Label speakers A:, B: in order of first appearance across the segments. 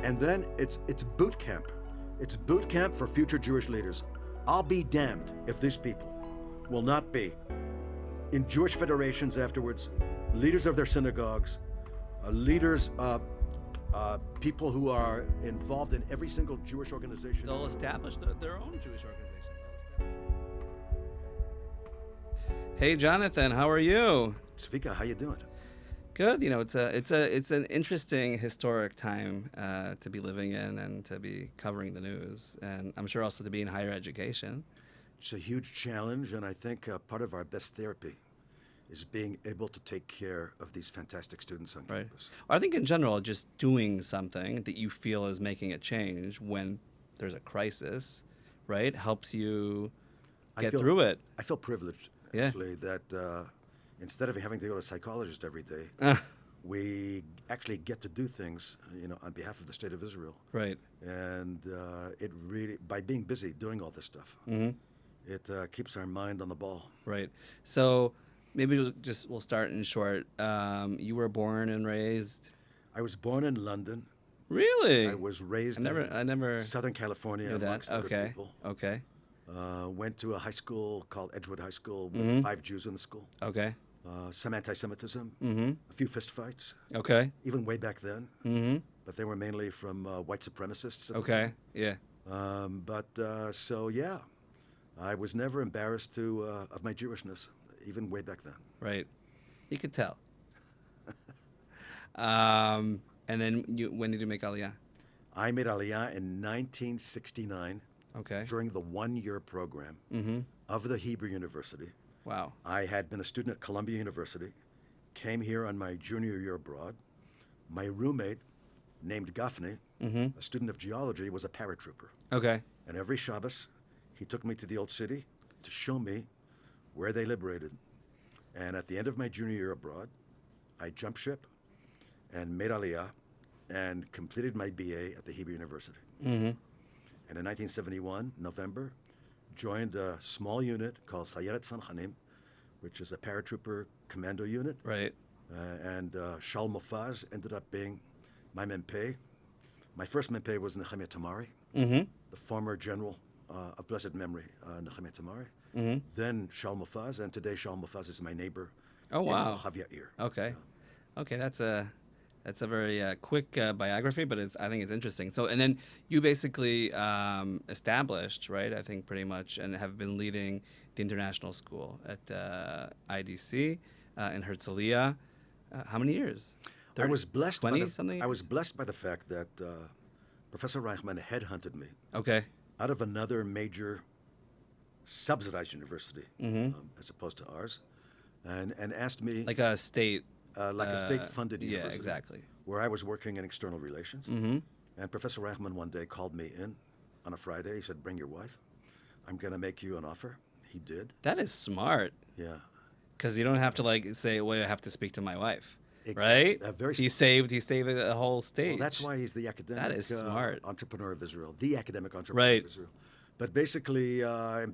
A: And then it's boot camp. It's boot camp for future Jewish leaders. I'll be damned if these people will not be in Jewish federations afterwards, leaders of their synagogues, leaders, people who are involved in every single Jewish organization.
B: They'll establish their own Jewish organizations. Hey, Jonathan, how are you?
A: Zvika, how you doing?
B: Good. You know, it's an interesting historic time to be living in and to be covering the news, and I'm sure also to be in higher education.
A: It's a huge challenge, and I think part of our best therapy is being able to take care of these fantastic students on campus.
B: I think in general, just doing something that you feel is making a change when there's a crisis, right, helps you get through it.
A: I feel privileged, actually, that instead of having to go to a psychologist every day, we actually get to do things, on behalf of the State of Israel.
B: Right.
A: And it really, by being busy doing all this stuff, it keeps our mind on the ball.
B: Right. So maybe we'll start in short. You were born and raised?
A: I was born in London.
B: Really?
A: I was raised
B: in Southern
A: California amongst other people.
B: Okay.
A: Went to a high school called Edgewood High School with 5 Jews in the school.
B: Okay.
A: Some anti-Semitism, a few fistfights.
B: Okay.
A: Even way back then. But they were mainly from white supremacists.
B: Okay. Yeah.
A: So yeah, I was never embarrassed of my Jewishness, even way back then.
B: Right. You could tell. And then when did you make aliyah?
A: I made aliyah in 1969.
B: Okay.
A: During the 1-year program of the Hebrew University.
B: Wow.
A: I had been a student at Columbia University, came here on my junior year abroad. My roommate, named Gafni, a student of geology, was a paratrooper.
B: Okay.
A: And every Shabbos, he took me to the old city to show me where they liberated. And at the end of my junior year abroad, I jumped ship and made aliyah and completed my BA at the Hebrew University. And in 1971, November, joined a small unit called Sayeret Sanchanim, which is a paratrooper commando unit.
B: Right.
A: And Shaul Mofaz ended up being my MP. My first MP was Nechemia Tamari, the former general of blessed memory, Nechemia Tamari. Then Shaul Mofaz, and today Shaul Mofaz is my neighbor.
B: Oh, wow.
A: In Yair.
B: Okay. Okay, that's a very quick biography, but I think it's interesting. So, and then you basically established, right, I think pretty much, and have been leading the international school at IDC in Herzliya. How many years?
A: 30, I was blessed
B: 20 something years?
A: I was blessed by the fact that Professor Reichman headhunted me.
B: Okay.
A: Out of another major subsidized university, as opposed to ours, and asked me...
B: Like a state...
A: like a state-funded university.
B: Yeah, exactly.
A: Where I was working in external relations. And Professor Reichman one day called me in on a Friday. He said, bring your wife. I'm going to make you an offer. He did.
B: That is smart.
A: Yeah.
B: Because you don't have to say, well, I have to speak to my wife.
A: Exactly.
B: Right? He saved a whole stage.
A: Well, that's why he's the academic
B: that is smart.
A: Entrepreneur of Israel. The academic entrepreneur of Israel. But basically,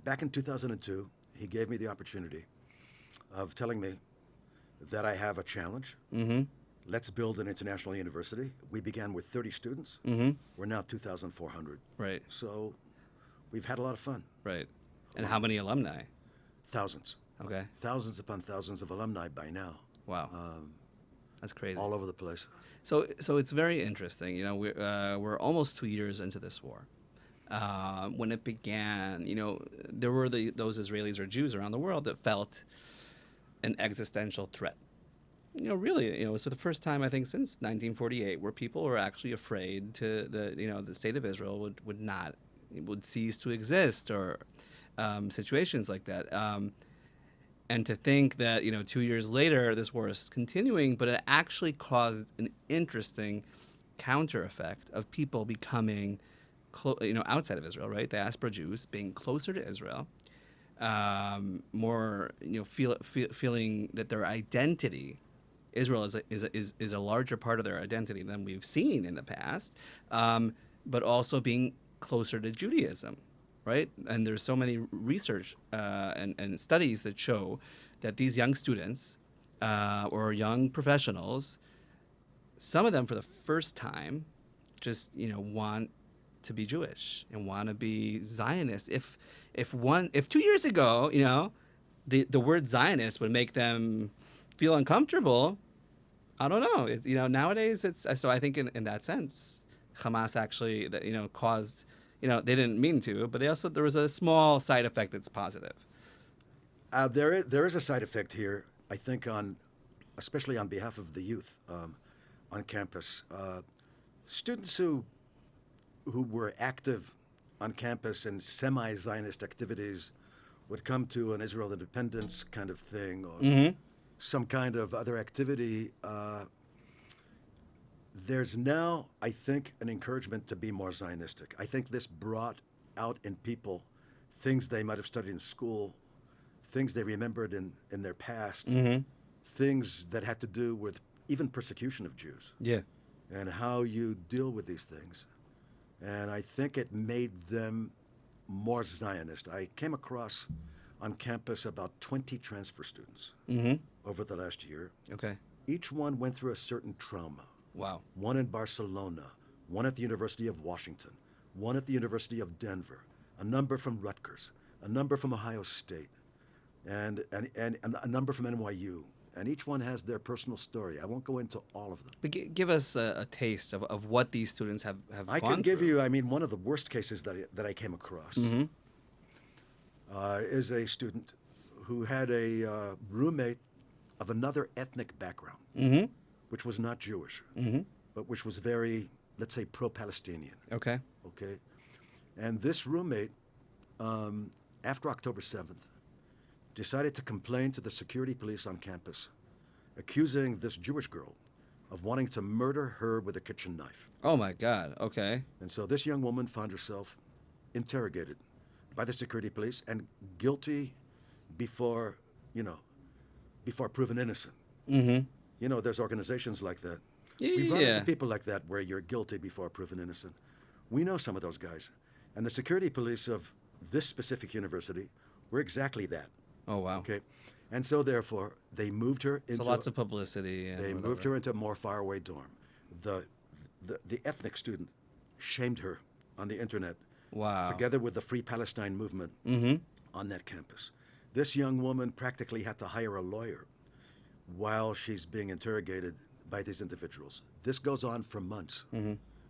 A: back in 2002, he gave me the opportunity of telling me that I have a challenge. Let's build an international university. We began with 30 students. We're now 2,400.
B: Right.
A: So we've had a lot of fun.
B: Right. And how many alumni?
A: Thousands.
B: Okay.
A: Thousands upon thousands of alumni by now.
B: Wow. That's crazy.
A: All over the place.
B: So it's very interesting. We're almost 2 years into this war. When it began, there were those Israelis or Jews around the world that felt an existential threat. Really, it was for the first time, I think, since 1948, where people were actually afraid the state of Israel would cease to exist, or situations like that. And to think that, 2 years later, this war is continuing, but it actually caused an interesting counter effect of people becoming, outside of Israel, right? Diaspora Jews being closer to Israel, more, feeling that their identity, Israel is a larger part of their identity than we've seen in the past, but also being closer to Judaism, right? And there's so many research and studies that show that these young students or young professionals, some of them for the first time, just want to be Jewish and want to be Zionist. If 2 years ago, the word Zionist would make them feel uncomfortable, I don't know. Nowadays it's so. I think in that sense, Hamas actually caused. They didn't mean to, but there was a small side effect that's positive.
A: There is a side effect here, I think, especially on behalf of the youth on campus. Students who were active on campus in semi-Zionist activities would come to an Israel independence kind of thing, or some kind of other activity. There's now, I think, an encouragement to be more Zionistic. I think this brought out in people things they might have studied in school, things they remembered in their past, things that had to do with even persecution of Jews.
B: Yeah.
A: And how you deal with these things. And I think it made them more Zionist. I came across on campus about 20 transfer students over the last year.
B: Okay.
A: Each one went through a certain trauma.
B: Wow.
A: One in Barcelona, one at the University of Washington, one at the University of Denver, a number from Rutgers, a number from Ohio State, and a number from NYU. And each one has their personal story. I won't go into all of them.
B: But give us a taste of what these students have
A: I
B: gone
A: can give
B: through.
A: you, one of the worst cases that I came across is a student who had a roommate of another ethnic background, which was not Jewish, but which was very, let's say, pro-Palestinian.
B: Okay.
A: Okay? And this roommate, after October 7th, decided to complain to the security police on campus, accusing this Jewish girl of wanting to murder her with a kitchen knife.
B: Oh my God. Okay.
A: And so this young woman found herself interrogated by the security police and guilty before proven innocent. There's organizations like that. We've run into people like that where you're guilty before proven innocent. We know some of those guys. And the security police of this specific university were exactly that.
B: Oh wow.
A: Okay. And so therefore they moved her into
B: So lots of publicity. And
A: they
B: whatever.
A: moved her into a more faraway dorm. The ethnic student shamed her on the internet.
B: Wow.
A: Together with the Free Palestine movement on that campus. This young woman practically had to hire a lawyer while she's being interrogated by these individuals. This goes on for months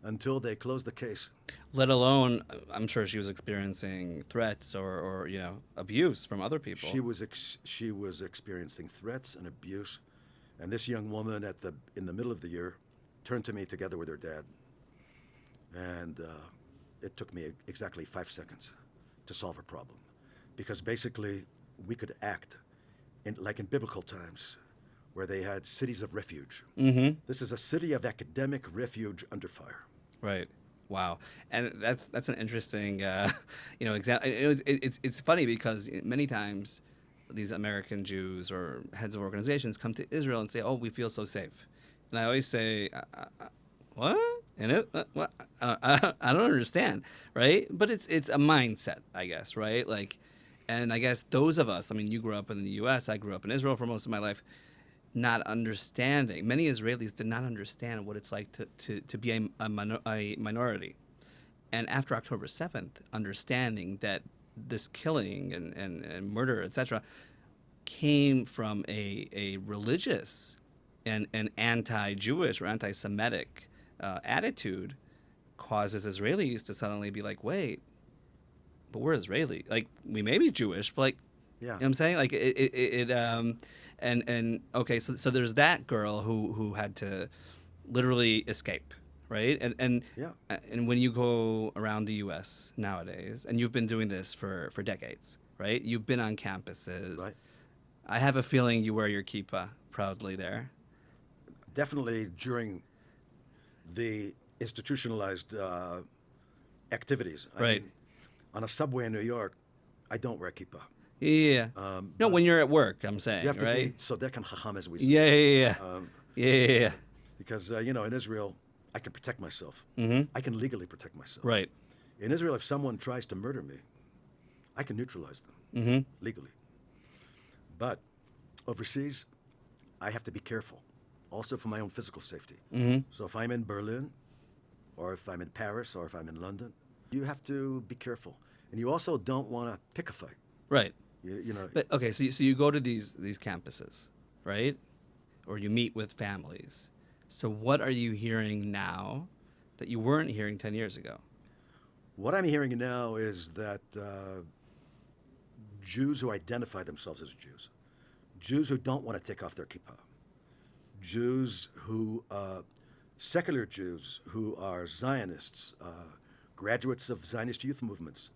A: until they close the case.
B: Let alone, I'm sure she was experiencing threats or abuse from other people.
A: She was experiencing threats and abuse, and this young woman in the middle of the year turned to me together with her dad, and it took me exactly 5 seconds to solve her problem, because basically we could act like in biblical times, where they had cities of refuge. This is a city of academic refuge under fire.
B: Right. Wow. And that's an interesting, example. It's funny because many times these American Jews or heads of organizations come to Israel and say, "Oh, we feel so safe," and I always say, "What? And what? I don't understand, right?" But it's a mindset, I guess, right? Like, and I guess those of us. I mean, you grew up in the U.S. I grew up in Israel for most of my life. Not understanding. Many Israelis did not understand what it's like to be a minority. And after October 7th, understanding that this killing and murder, etc., came from a religious and anti-Jewish or anti-Semitic attitude, causes Israelis to suddenly be like, wait, but we're Israeli. Like, we may be Jewish, but like,
A: Yeah.
B: you know what I'm saying? Like and okay, so there's that girl who had to literally escape, right? And when you go around the U.S. nowadays, and you've been doing this for decades, right? You've been on campuses.
A: Right.
B: I have a feeling you wear your kippah proudly there.
A: Definitely during the institutionalized activities. I
B: Right.
A: mean, on a subway in New York, I don't wear kippah.
B: Yeah. No, when you're at work, I'm saying,
A: You have to
B: right?
A: be sodek and chacham, as we say.
B: Yeah. Yeah.
A: Because, in Israel, I can protect myself. I can legally protect myself.
B: Right.
A: In Israel, if someone tries to murder me, I can neutralize them legally. But overseas, I have to be careful, also for my own physical safety. So if I'm in Berlin or if I'm in Paris, or if I'm in London. You have to be careful. And you also don't want to pick a fight.
B: Right.
A: You know.
B: But okay, so you go to these campuses, right? Or you meet with families. So what are you hearing now that you weren't hearing 10 years ago?
A: What I'm hearing now is that Jews who identify themselves as Jews who don't want to take off their kippah, Jews who, secular Jews who are Zionists, graduates of Zionist youth movements,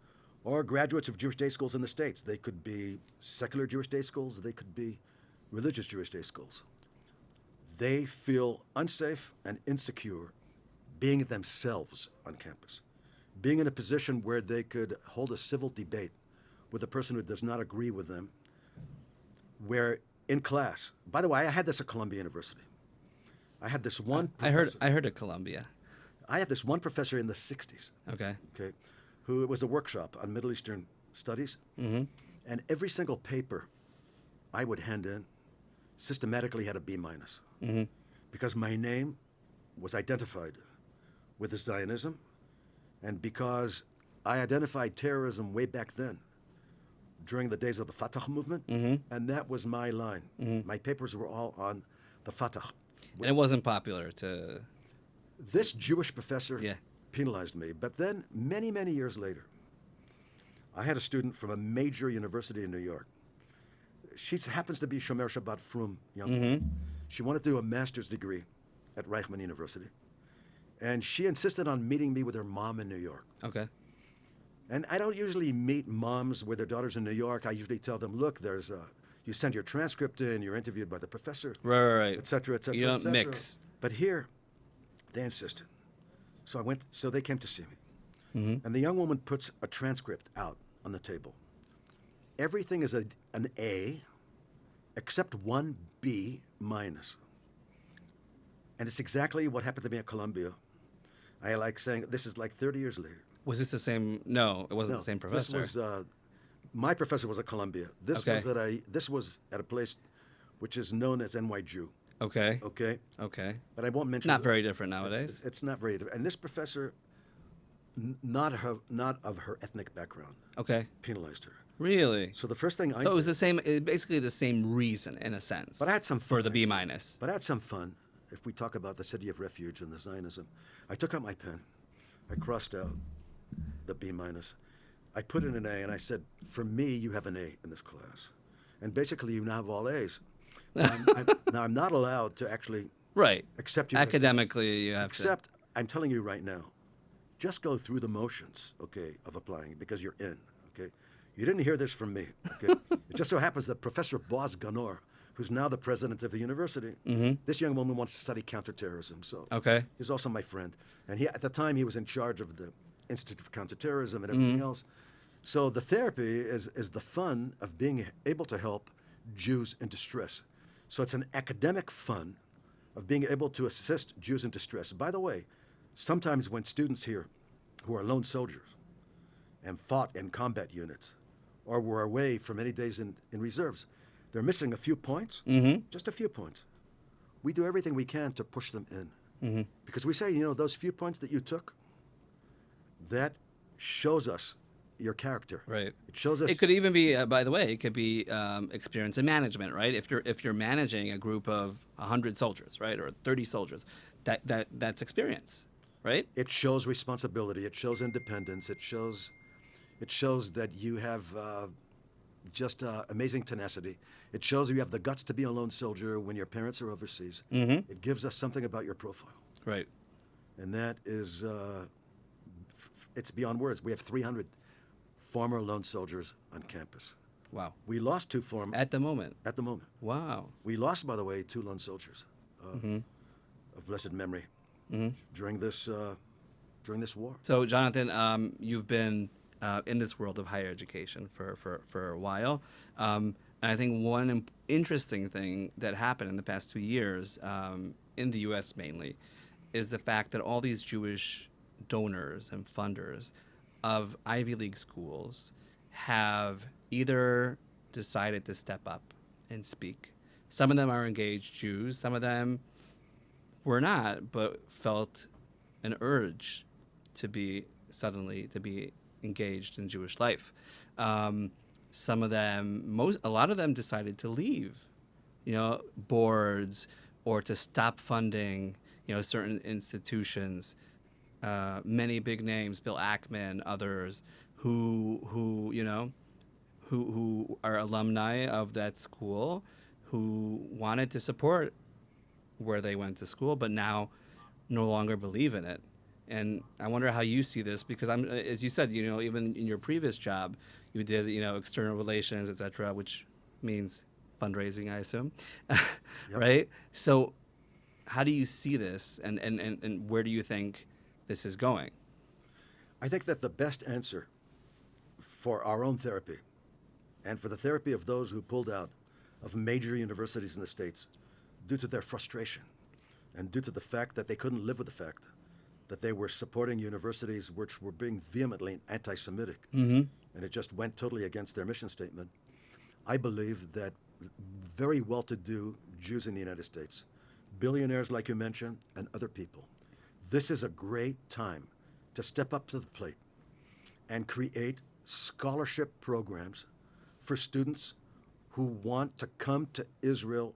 A: or graduates of Jewish day schools in the States. They could be secular Jewish day schools, they could be religious Jewish day schools. They feel unsafe and insecure being themselves on campus, being in a position where they could hold a civil debate with a person who does not agree with them, where in class, by the way, I had this at Columbia University. I had this one professor.
B: I heard of Columbia.
A: I had this one professor in the 60s,
B: Okay.
A: who it was a workshop on Middle Eastern studies, and every single paper I would hand in systematically had a B-, because my name was identified with the Zionism, and because I identified terrorism way back then, during the days of the Fatah movement, and that was my line. My papers were all on the Fatah.
B: And it wasn't popular to...
A: This Jewish professor
B: Yeah.
A: penalized me, but then many, many years later, I had a student from a major university in New York. She happens to be Shomer Shabbat Frum young woman. She wanted to do a master's degree at Reichman University, and she insisted on meeting me with her mom in New York.
B: Okay.
A: And I don't usually meet moms with their daughters in New York. I usually tell them, look, you send your transcript in, you're interviewed by the professor,
B: Right.
A: et cetera, et cetera.
B: You
A: et
B: don't
A: cetera.
B: mix.
A: But here, they insisted. So they came to see me. And the young woman puts a transcript out on the table. Everything is an A, except one B-. And it's exactly what happened to me at Columbia. I like saying, this is like 30 years later.
B: Was this the same? No, it wasn't the same professor.
A: This was, my professor was at Columbia. This was at a place which is known as NYJew.
B: Okay.
A: Okay.
B: But
A: I won't mention.
B: not very different nowadays.
A: It's not very different. And this professor, not of her ethnic background,
B: Okay.
A: penalized her.
B: Really?
A: So the first thing
B: So it was the same, basically the same reason in a sense.
A: But I had some
B: for
A: fun,
B: the B-.
A: actually. But I had some fun. If we talk about the city of refuge and the Zionism, I took out my pen, I crossed out the B-. I put in an A, and I said, for me, you have an A in this class. And basically, you now have all A's. Now, I'm not allowed to actually
B: Right.
A: accept you.
B: Academically, you have
A: Except, I'm telling you right now, just go through the motions, okay, of applying, because you're in, okay? You didn't hear this from me, okay? It just so happens that Professor Boaz Ganor, who's now the president of the university, this young woman wants to study counterterrorism, so
B: Okay.
A: he's also my friend. And at the time, he was in charge of the Institute for Counterterrorism and everything else. So the therapy is the fun of being able to help Jews in distress. So it's an academic fun of being able to assist Jews in distress. By the way, sometimes when students here who are lone soldiers and fought in combat units or were away for many days in reserves, they're missing a few points, just a few points. We do everything we can to push them in. Because we say, those few points that you took, that shows us your character.
B: Right.
A: It shows us.
B: It could even be, by the way, it could be experience in management, right? If you're managing a group of 100 soldiers, right, or 30 soldiers, that's experience, right?
A: It shows responsibility. It shows independence. It shows that you have just amazing tenacity. It shows you have the guts to be a lone soldier when your parents are overseas. It gives us something about your profile.
B: Right.
A: And that is, it's beyond words. We have 300 former lone soldiers on campus.
B: Wow.
A: We lost 2 former.
B: At the moment.
A: At the moment.
B: Wow.
A: We lost, by the way, 2 lone soldiers of blessed memory during this war.
B: So, Jonathan, you've been in this world of higher education for a while. And I think one interesting thing that happened in the past 2 years, in the U.S. mainly, is the fact that all these Jewish donors and funders of Ivy League schools have either decided to step up and speak. Some of them are engaged Jews. Some of them were not, but felt an urge to be engaged in Jewish life. Some of them, a lot of them decided to leave, boards, or to stop funding, certain institutions. Many big names, Bill Ackman, others, who are alumni of that school, who wanted to support where they went to school, but now no longer believe in it. And I wonder how you see this, because as you said, even in your previous job, you did, external relations, etc., which means fundraising, I assume,
A: Yep.
B: right? So how do you see this, and where do you think this is going?
A: I think that the best answer for our own therapy and for the therapy of those who pulled out of major universities in the States due to their frustration and due to the fact that they couldn't live with the fact that they were supporting universities which were being vehemently anti-Semitic, and it just went totally against their mission statement. I believe that very well-to-do Jews in the United States, billionaires like you mentioned, and other people, this is a great time to step up to the plate and create scholarship programs for students who want to come to Israel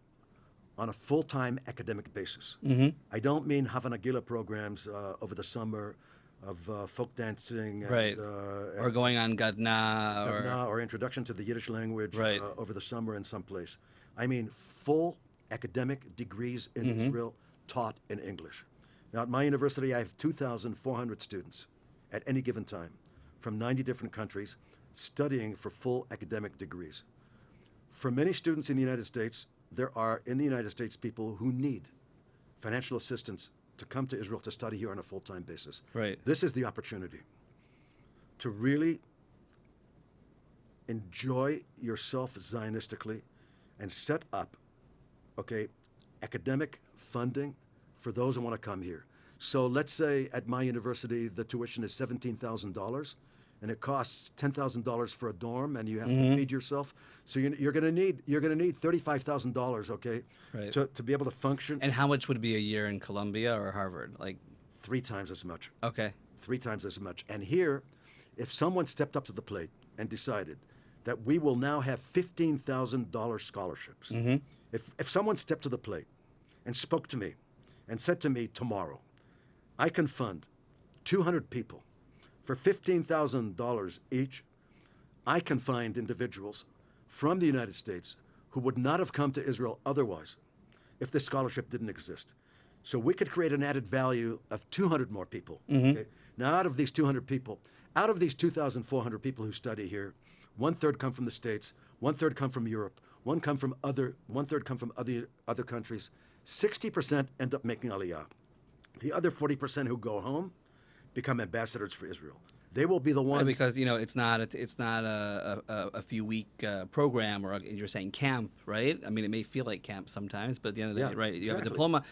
A: on a full-time academic basis. I don't mean Havana Gila programs over the summer of folk dancing,
B: Right. Or going on Gadna,
A: or introduction to the Yiddish language
B: Right.
A: Over the summer in some place. I mean full academic degrees in Israel taught in English. Now at my university I have 2,400 students at any given time from 90 different countries studying for full academic degrees. For many students in the United States, there are in the United States people who need financial assistance to come to Israel to study here on a full-time basis.
B: Right.
A: This is the opportunity to really enjoy yourself Zionistically and set up, academic funding for those who want to come here. So let's say at my university the tuition is $17,000 and it costs $10,000 for a dorm and you have to feed yourself. So you're going to need $35,000,
B: Right.
A: to be able to function.
B: And how much would be a year in Columbia or Harvard? Like,
A: 3 times as much.
B: okay.
A: 3 times as much. And here, if someone stepped up to the plate and decided that we will now have $15,000 scholarships, if someone stepped to the plate and spoke to me and said to me tomorrow, I can fund 200 people for $15,000 each, I can find individuals from the United States who would not have come to Israel otherwise if this scholarship didn't exist. So we could create an added value of 200 more people. Okay? Now, out of these 200 people, out of these 2,400 people who study here, 1/3 come from the States, 1/3 come from Europe, 1/3 come from other countries. 60% end up making aliyah. The other 40% who go home become ambassadors for Israel. They will be the ones.
B: Because it's not a few week program, or you're saying camp, right? I mean, it may feel like camp sometimes, but at the end of the day, right? You have a
A: exactly.
B: diploma,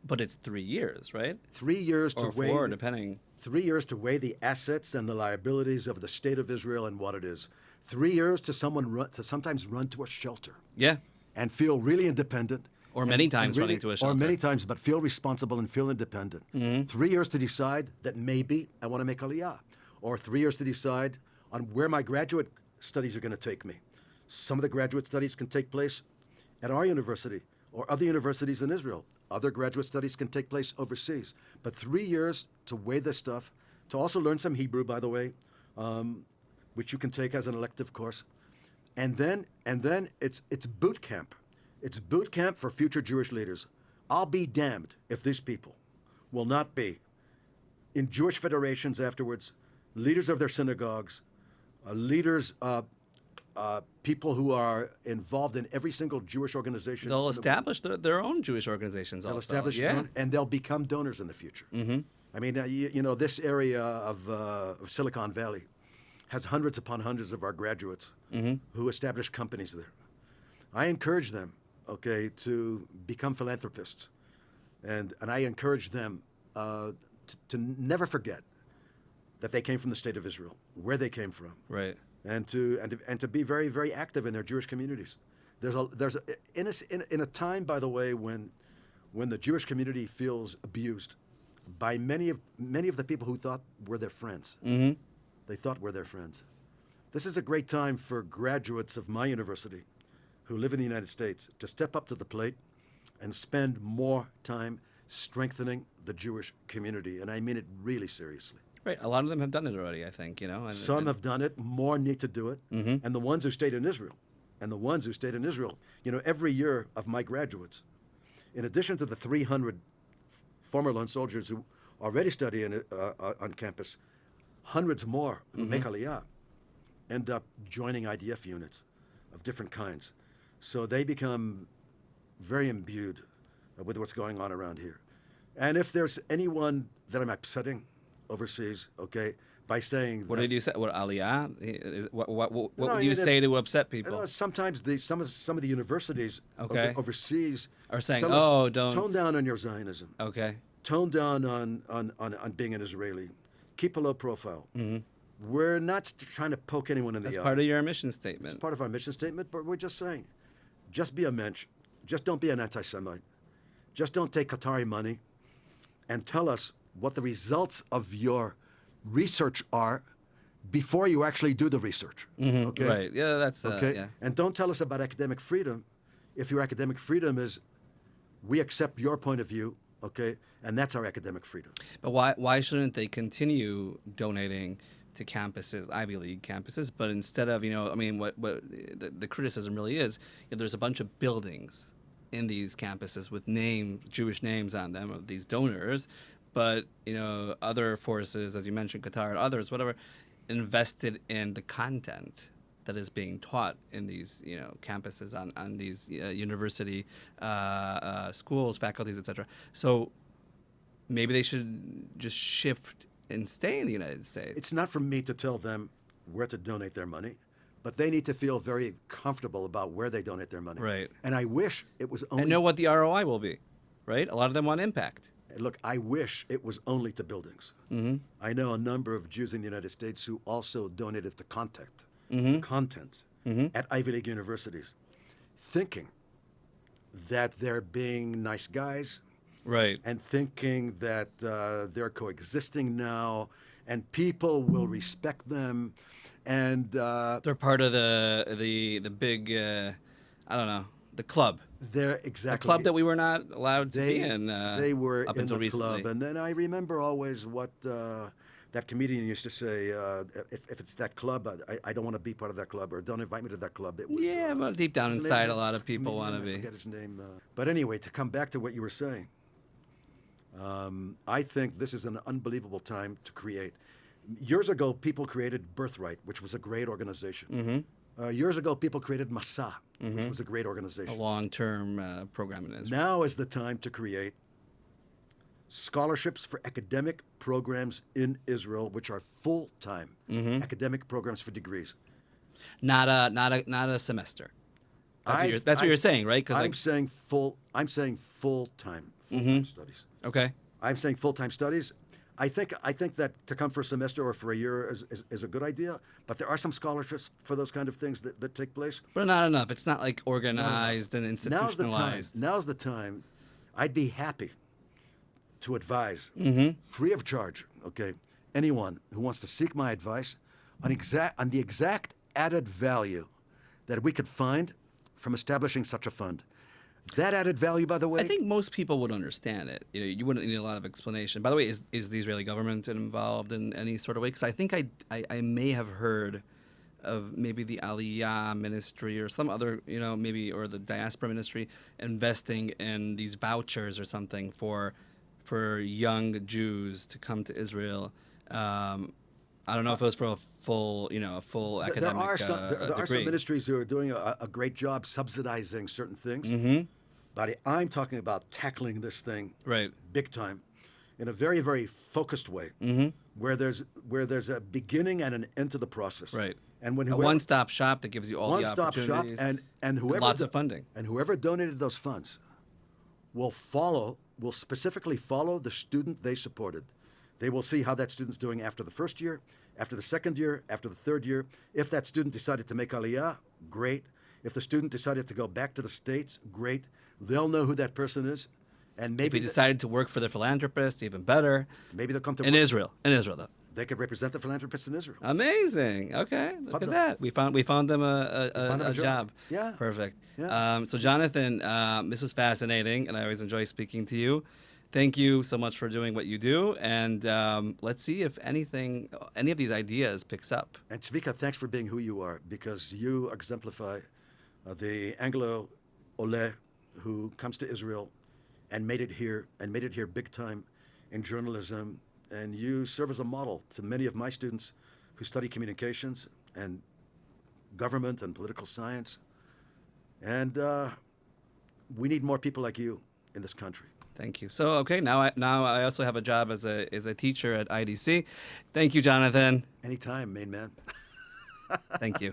B: but it's 3 years, right?
A: 3 years to
B: Or
A: weigh
B: 4, depending.
A: 3 years to weigh the assets and the liabilities of the state of Israel and what it is. 3 years to sometimes run to a shelter
B: Yeah.
A: and feel really independent.
B: Or many times running to a shelter.
A: Or many times, but feel responsible and feel independent. 3 years to decide that maybe I want to make aliyah. Or 3 years to decide on where my graduate studies are going to take me. Some of the graduate studies can take place at our university or other universities in Israel. Other graduate studies can take place overseas. But 3 years to weigh this stuff, to also learn some Hebrew, by the way, which you can take as an elective course. And then it's boot camp. It's boot camp for future Jewish leaders. I'll be damned if these people will not be in Jewish federations afterwards, leaders of their synagogues, people who are involved in every single Jewish organization.
B: They'll establish their own Jewish organizations
A: They'll
B: also.
A: establish their own, and they'll become donors in the future. I mean, this area of Silicon Valley has hundreds upon hundreds of our graduates who establish companies there. I encourage them, to become philanthropists, and I encourage them to never forget that they came from the state of Israel, where they came from,
B: Right.
A: and to be very, very active in their Jewish communities. In a time, by the way, when the Jewish community feels abused by many of the people who thought were their friends.
B: Mm-hmm.
A: They thought were their friends. This is a great time for graduates of my university who live in the United States to step up to the plate and spend more time strengthening the Jewish community, and I mean it really seriously.
B: Right. A lot of them have done it already, I think, you know.
A: Some have done it, more need to do it,
B: Mm-hmm.
A: and the ones who stayed in Israel, you know, every year of my graduates, in addition to the 300 former lone soldiers who already study on campus, hundreds more who make aliyah end up joining IDF units of different kinds. So they become very imbued with what's going on around here. And if there's anyone that I'm upsetting overseas, okay, by saying
B: What
A: that,
B: did you say? What aliyah? What
A: No,
B: would you say to upset
A: you
B: people?
A: know, sometimes some of the universities
B: Okay.
A: overseas
B: Are saying,
A: tell us,
B: "Oh, don't."
A: tone down on your Zionism,
B: Okay.
A: tone down on being an Israeli, keep a low profile.
B: Mm-hmm.
A: We're not trying to poke anyone in
B: That's
A: the eye.
B: part of your mission
A: It's
B: statement.
A: part of our mission statement, but we're just saying, just be a mensch, just don't be an anti-Semite, just don't take Qatari money, and tell us what the results of your research are before you actually do the research.
B: Mm-hmm.
A: Okay?
B: Right. Yeah, that's
A: Okay?
B: yeah.
A: And don't tell us about academic freedom if your academic freedom is, we accept your point of view, okay, and that's our academic freedom.
B: But why shouldn't they continue donating to campuses, Ivy League campuses, but instead of, you know, I mean, what the criticism really is, you know, there's a bunch of buildings in these campuses with Jewish names on them of these donors, but, you know, other forces, as you mentioned, Qatar and others, whatever, invested in the content that is being taught in these, you know, campuses on these university schools, faculties, etc. So maybe they should just shift and stay in the United States.
A: It's not for me to tell them where to donate their money, but they need to feel very comfortable about where they donate their money.
B: Right.
A: And I wish it was only...
B: And know what the ROI will be, right? A lot of them want impact.
A: Look, I wish it was only to buildings.
B: Mm-hmm.
A: I know a number of Jews in the United States who also donated to content at Ivy League universities, thinking that they're being nice guys,
B: Right.
A: and thinking that they're coexisting now, and people will respect them, and
B: They're part of the big, I don't know, the club.
A: they're exactly
B: A club that we were not allowed to be in
A: they were
B: up
A: in
B: until
A: the
B: recently.
A: club, and then I remember always what that comedian used to say: if it's that club, I don't want to be part of that club, or don't invite me to that club. It was,
B: Yeah, but deep down
A: his name
B: inside, a
A: was-
B: lot of people want to
A: I
B: be.
A: forget his name. But anyway, to come back to what you were saying, I think this is an unbelievable time to create. Years ago, people created Birthright, which was a great organization.
B: Mm-hmm.
A: Years ago, people created Masa, which was a great organization.
B: A long-term program in Israel.
A: Now is the time to create scholarships for academic programs in Israel, which are full-time academic programs for degrees.
B: Not a semester. That's what you're saying, right? 'Cause,
A: I'm
B: like,
A: saying full-time studies.
B: okay.
A: I'm saying full-time studies. I think that to come for a semester or for a year is a good idea, but there are some scholarships for those kind of things that take place.
B: But not enough. It's not like organized and institutionalized.
A: Now's the time. I'd be happy to advise, free of charge, okay, anyone who wants to seek my advice on the exact added value that we could find from establishing such a fund. That added value, by the way,
B: I think most people would understand it. You know, you wouldn't need a lot of explanation. By the way, is the Israeli government involved in any sort of way? Because I think I may have heard of maybe the aliyah ministry or some other, you know, maybe, or the diaspora ministry investing in these vouchers or something for young Jews to come to Israel. I don't know if it was for a full academic
A: there are some
B: degree.
A: ministries who are doing a great job subsidizing certain things.
B: Mm-hmm.
A: But I'm talking about tackling this thing
B: Right.
A: big time, in a very, very focused way, where there's a beginning and an end to the process.
B: Right.
A: And when
B: A one-stop shop that gives you all the
A: one-stop shop,
B: opportunities
A: and whoever
B: lots of funding.
A: and whoever donated those funds will specifically follow the student they supported. They will see how that student's doing after the first year, after the second year, after the third year. If that student decided to make aliyah, great. If the student decided to go back to the States, great. They'll know who that person is, And
B: If
A: maybe
B: we decided to work for the philanthropist, even better.
A: maybe they'll come to
B: In
A: work.
B: Israel. In Israel, though.
A: They could represent the philanthropists in Israel.
B: Amazing. Okay, look at
A: Fadal.
B: that. We found them
A: found them
B: a
A: a job.
B: job.
A: Yeah.
B: Perfect.
A: Yeah.
B: So Jonathan, this was fascinating, and I always enjoy speaking to you. Thank you so much for doing what you do, and let's see if any of these ideas picks up.
A: And Tzvika, thanks for being who you are, because you exemplify the Anglo Ole who comes to Israel and made it here big time in journalism. And you serve as a model to many of my students who study communications and government and political science. And we need more people like you in this country.
B: Thank you. So, okay, now I also have a job as a teacher at IDC. Thank you, Jonathan.
A: Anytime, main man.
B: Thank you.